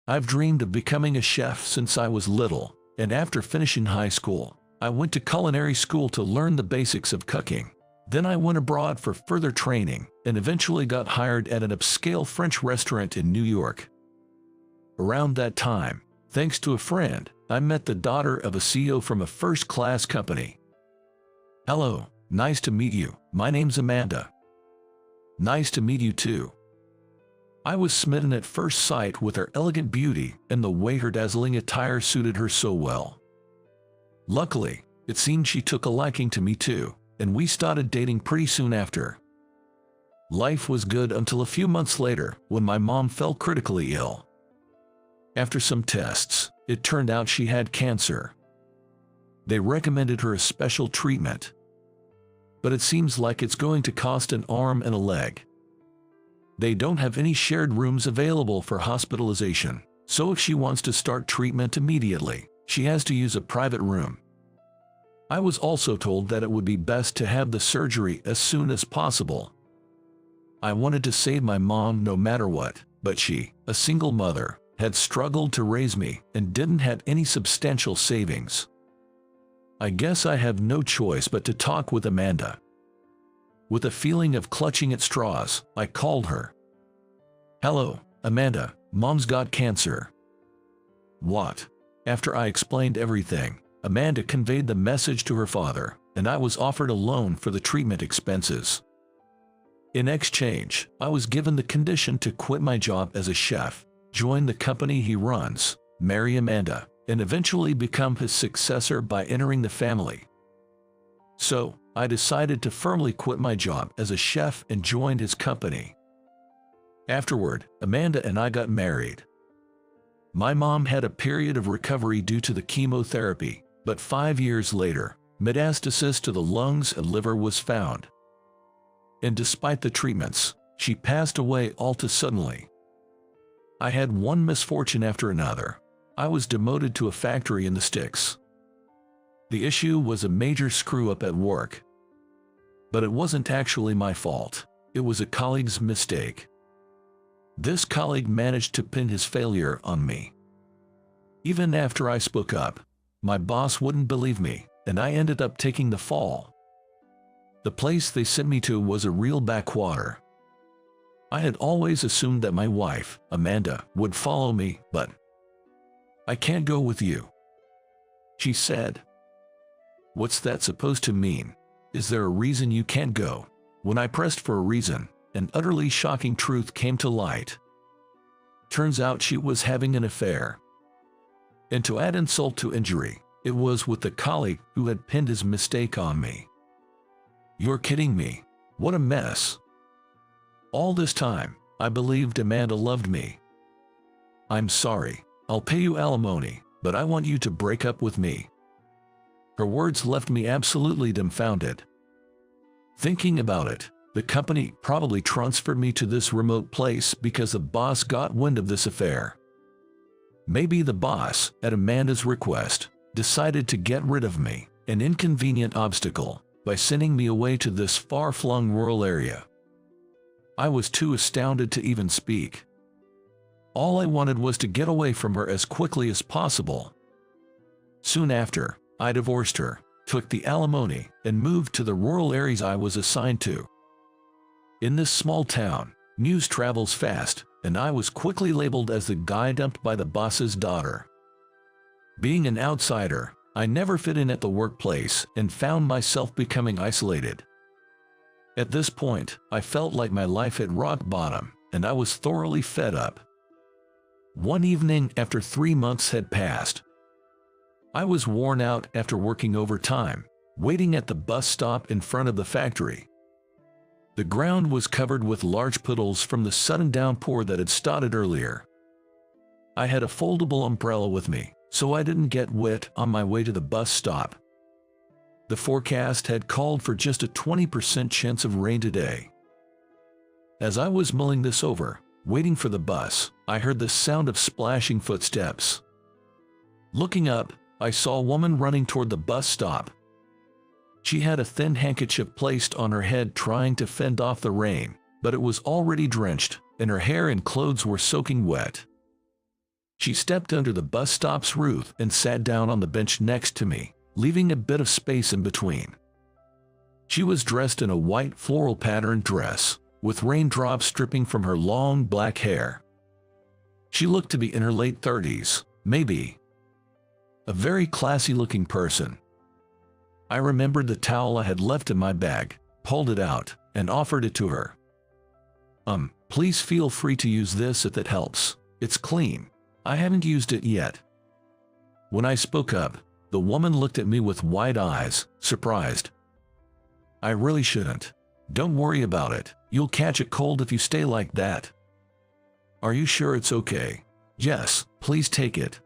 I've dreamed of becoming a chef since I was little, and after finishing high school, I went to culinary school to learn the basics of cooking. Then I went abroad for further training and eventually got hired at an upscale French restaurant in New York. Around that time, thanks to a friend, I met the daughter of a CEO from a first-class company. "Hello, nice to meet you. My name's Amanda." "Nice to meet you too." I was smitten at first sight with her elegant beauty and the way her dazzling attire suited her so well. Luckily, it seemed she took a liking to me too, and we started dating pretty soon after. Life was good until a few months later when my mom fell critically ill. After some tests, it turned out she had cancer. They recommended her a special treatment, but it seems like it's going to cost an arm and a leg. They don't have any shared rooms available for hospitalization, so if she wants to start treatment immediately, she has to use a private room. I was also told that it would be best to have the surgery as soon as possible. I wanted to save my mom no matter what, but she, a single mother, had struggled to raise me and didn't have any substantial savings. I guess I have no choice but to talk with Amanda. With a feeling of clutching at straws, I called her. "Hello, Amanda, Mom's got cancer." "What?" After I explained everything, Amanda conveyed the message to her father, and I was offered a loan for the treatment expenses. In exchange, I was given the condition to quit my job as a chef, join the company he runs, marry Amanda, and eventually become his successor by entering the family. So, I decided to firmly quit my job as a chef and joined his company. Afterward, Amanda and I got married. My mom had a period of recovery due to the chemotherapy, but 5 years later, metastasis to the lungs and liver was found. And despite the treatments, she passed away all too suddenly. I had one misfortune after another. I was demoted to a factory in the sticks. The issue was a major screw-up at work. But it wasn't actually my fault. It was a colleague's mistake. This colleague managed to pin his failure on me. Even after I spoke up, my boss wouldn't believe me, and I ended up taking the fall. The place they sent me to was a real backwater. I had always assumed that my wife, Amanda, would follow me, but "I can't go with you," she said. "What's that supposed to mean? Is there a reason you can't go?" When I pressed for a reason, an utterly shocking truth came to light. Turns out she was having an affair. And to add insult to injury, it was with the colleague who had pinned his mistake on me. "You're kidding me. What a mess." All this time, I believed Amanda loved me. "I'm sorry. I'll pay you alimony, but I want you to break up with me." Her words left me absolutely dumbfounded. Thinking about it, the company probably transferred me to this remote place because the boss got wind of this affair. Maybe the boss, at Amanda's request, decided to get rid of me, an inconvenient obstacle, by sending me away to this far-flung rural area. I was too astounded to even speak. All I wanted was to get away from her as quickly as possible. Soon after, I divorced her, took the alimony, and moved to the rural areas I was assigned to. In this small town, news travels fast, and I was quickly labeled as the guy dumped by the boss's daughter. Being an outsider, I never fit in at the workplace and found myself becoming isolated. At this point, I felt like my life hit rock bottom, and I was thoroughly fed up. One evening after 3 months had passed, I was worn out after working overtime, waiting at the bus stop in front of the factory. The ground was covered with large puddles from the sudden downpour that had started earlier. I had a foldable umbrella with me, so I didn't get wet on my way to the bus stop. The forecast had called for just a 20% chance of rain today. As I was mulling this over, waiting for the bus, I heard the sound of splashing footsteps. Looking up, I saw a woman running toward the bus stop. She had a thin handkerchief placed on her head trying to fend off the rain, but it was already drenched, and her hair and clothes were soaking wet. She stepped under the bus stop's roof and sat down on the bench next to me, leaving a bit of space in between. She was dressed in a white floral patterned dress, with raindrops dripping from her long black hair. She looked to be in her late 30s, maybe. A very classy-looking person. I remembered the towel I had left in my bag, pulled it out, and offered it to her. Please feel free to use this if it helps. It's clean. I haven't used it yet." When I spoke up, the woman looked at me with wide eyes, surprised. "I really shouldn't. Don't worry about it. You'll catch a cold if you stay like that." "Are you sure it's okay?" "Yes, please take it."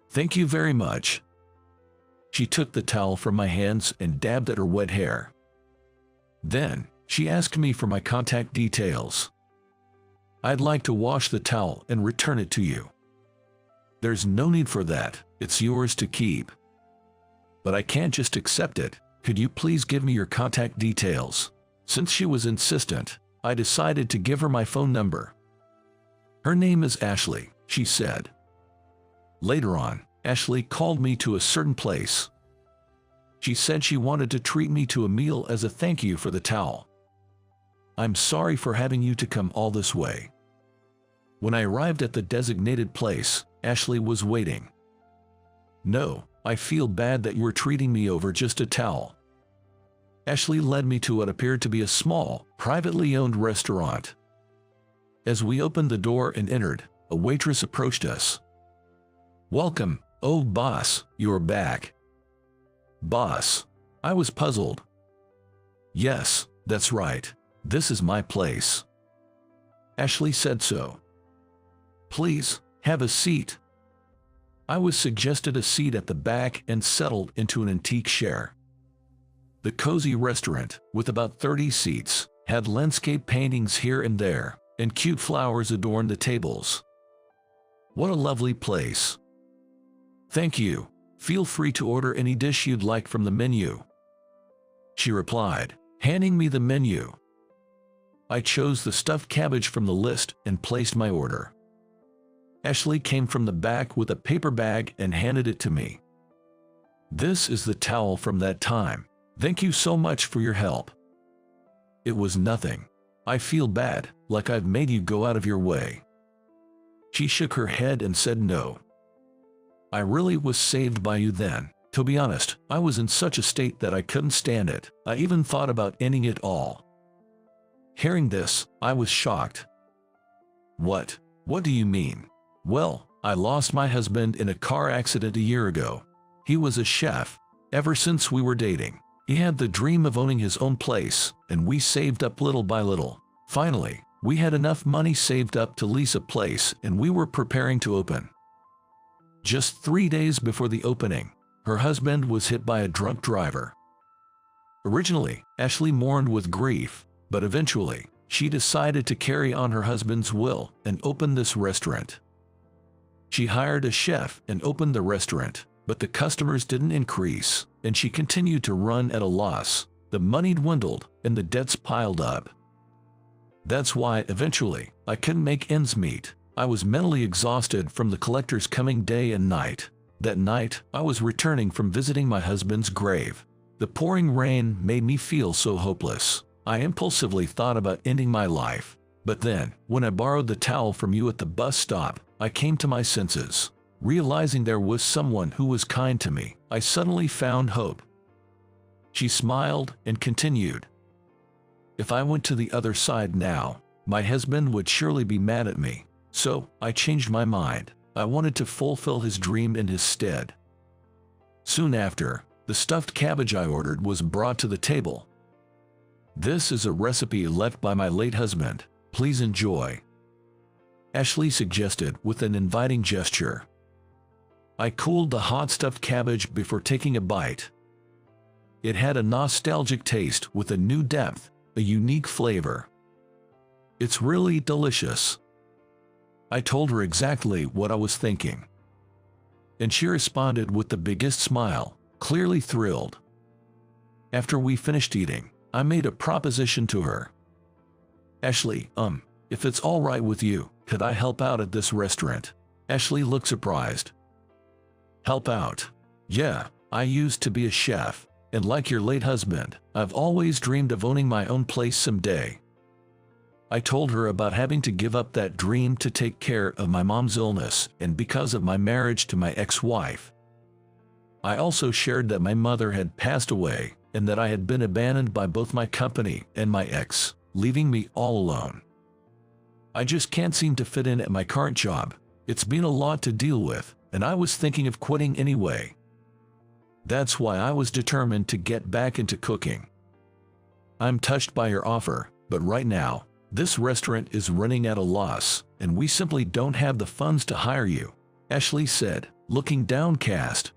"Thank you very much." She took the towel from my hands and dabbed at her wet hair. Then, she asked me for my contact details. "I'd like to wash the towel and return it to you." "There's no need for that. It's yours to keep." "But I can't just accept it. Could you please give me your contact details?" Since she was insistent, I decided to give her my phone number. "Her name is Ashley," she said. Later on, Ashley called me to a certain place. She said she wanted to treat me to a meal as a thank you for the towel. "I'm sorry for having you to come all this way." When I arrived at the designated place, Ashley was waiting. "No, I feel bad that you were treating me over just a towel." Ashley led me to what appeared to be a small, privately owned restaurant. As we opened the door and entered, a waitress approached us. "Welcome, oh boss, you're back." "Boss?" I was puzzled. "Yes, that's right. This is my place." Ashley said so. "Please, have a seat." I was suggested a seat at the back and settled into an antique chair. The cozy restaurant, with about 30 seats, had landscape paintings here and there, and cute flowers adorned the tables. What a lovely place. "Thank you. Feel free to order any dish you'd like from the menu," she replied, handing me the menu. I chose the stuffed cabbage from the list and placed my order. Ashley came from the back with a paper bag and handed it to me. "This is the towel from that time. Thank you so much for your help." "It was nothing. I feel bad, like I've made you go out of your way." She shook her head and said no. "I really was saved by you then. To be honest, I was in such a state that I couldn't stand it. I even thought about ending it all." Hearing this, I was shocked. What do you mean?" "Well, I lost my husband in a car accident a year ago. He was a chef. Ever since we were dating, he had the dream of owning his own place, and we saved up little by little. Finally, we had enough money saved up to lease a place, and we were preparing to open. Just 3 days before the opening, her husband was hit by a drunk driver. Originally, Ashley mourned with grief, but eventually, she decided to carry on her husband's will and open this restaurant. She hired a chef and opened the restaurant, but the customers didn't increase, and she continued to run at a loss. The money dwindled, and the debts piled up. That's why, eventually, I couldn't make ends meet. I was mentally exhausted from the collectors coming day and night. That night, I was returning from visiting my husband's grave. The pouring rain made me feel so hopeless. I impulsively thought about ending my life. But then, when I borrowed the towel from you at the bus stop, I came to my senses. Realizing there was someone who was kind to me, I suddenly found hope." She smiled and continued, "If I went to the other side now, my husband would surely be mad at me. So, I changed my mind. I wanted to fulfill his dream in his stead." Soon after, the stuffed cabbage I ordered was brought to the table. "This is a recipe left by my late husband. Please enjoy," Ashley suggested with an inviting gesture. I cooled the hot stuffed cabbage before taking a bite. It had a nostalgic taste with a new depth, a unique flavor. "It's really delicious." I told her exactly what I was thinking, and she responded with the biggest smile, clearly thrilled. After we finished eating, I made a proposition to her. "Ashley, if it's all right with you, could I help out at this restaurant? Ashley looked surprised. Help out? Yeah, I used to be a chef, and like your late husband, I've always dreamed of owning my own place someday. I told her about having to give up that dream to take care of my mom's illness and because of my marriage to my ex-wife. I also shared that my mother had passed away and that I had been abandoned by both my company and my ex, leaving me all alone. I just can't seem to fit in at my current job. It's been a lot to deal with, and I was thinking of quitting anyway. That's why I was determined to get back into cooking. I'm touched by your offer, but right now, this restaurant is running at a loss, and we simply don't have the funds to hire you, Ashley said, looking downcast.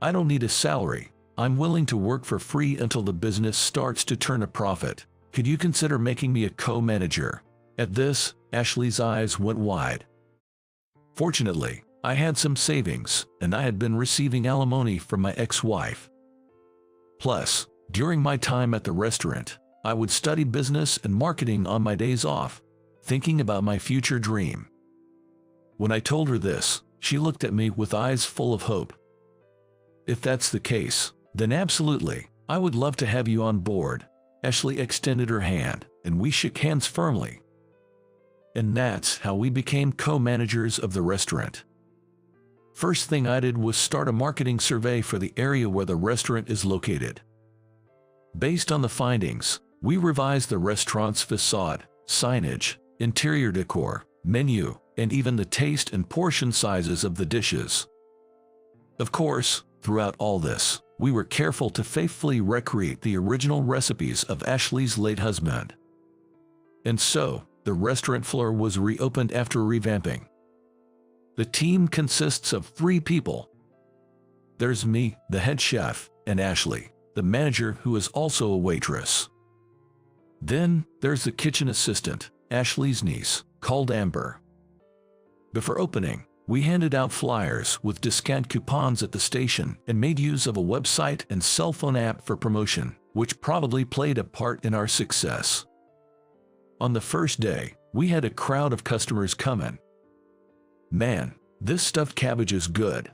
I don't need a salary. I'm willing to work for free until the business starts to turn a profit. Could you consider making me a co-manager? At this, Ashley's eyes went wide. Fortunately, I had some savings, and I had been receiving alimony from my ex-wife. Plus, during my time at the restaurant, I would study business and marketing on my days off, thinking about my future dream. When I told her this, she looked at me with eyes full of hope. If that's the case, then absolutely, I would love to have you on board. Ashley extended her hand, and we shook hands firmly. And that's how we became co-managers of the restaurant. First thing I did was start a marketing survey for the area where the restaurant is located. Based on the findings, we revised the restaurant's facade, signage, interior decor, menu, and even the taste and portion sizes of the dishes. Of course, throughout all this, we were careful to faithfully recreate the original recipes of Ashley's late husband. And so, the restaurant floor was reopened after revamping. The team consists of 3 people. There's me, the head chef, and Ashley, the manager who is also a waitress. Then, there's the kitchen assistant, Ashley's niece, called Amber. Before opening, we handed out flyers with discount coupons at the station and made use of a website and cell phone app for promotion, which probably played a part in our success. On the first day, we had a crowd of customers come in. Man, this stuffed cabbage is good.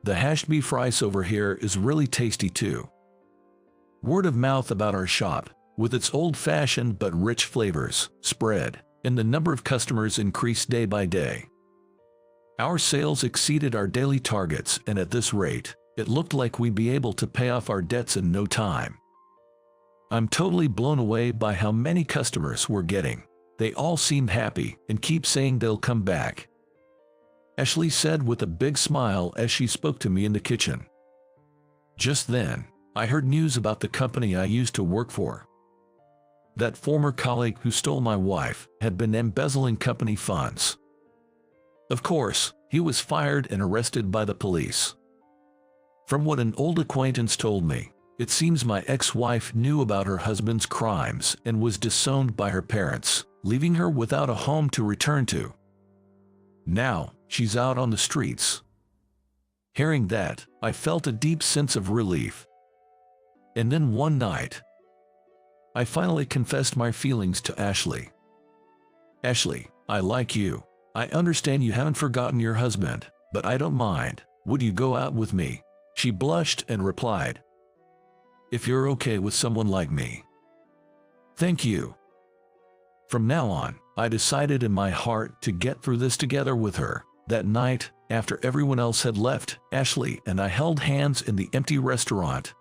The hashed beef rice over here is really tasty too. Word of mouth about our shop, with its old-fashioned but rich flavors, spread, and the number of customers increased day by day. Our sales exceeded our daily targets, and at this rate, it looked like we'd be able to pay off our debts in no time. I'm totally blown away by how many customers we're getting. They all seem happy and keep saying they'll come back. Ashley said with a big smile as she spoke to me in the kitchen. Just then, I heard news about the company I used to work for. That former colleague who stole my wife had been embezzling company funds. Of course, he was fired and arrested by the police. From what an old acquaintance told me, it seems my ex-wife knew about her husband's crimes and was disowned by her parents, leaving her without a home to return to. Now, she's out on the streets. Hearing that, I felt a deep sense of relief. And then one night, I finally confessed my feelings to Ashley. Ashley, I like you. I understand you haven't forgotten your husband, but I don't mind. Would you go out with me? She blushed and replied, If you're okay with someone like me. Thank you. From now on, I decided in my heart to get through this together with her. That night, after everyone else had left, Ashley and I held hands in the empty restaurant,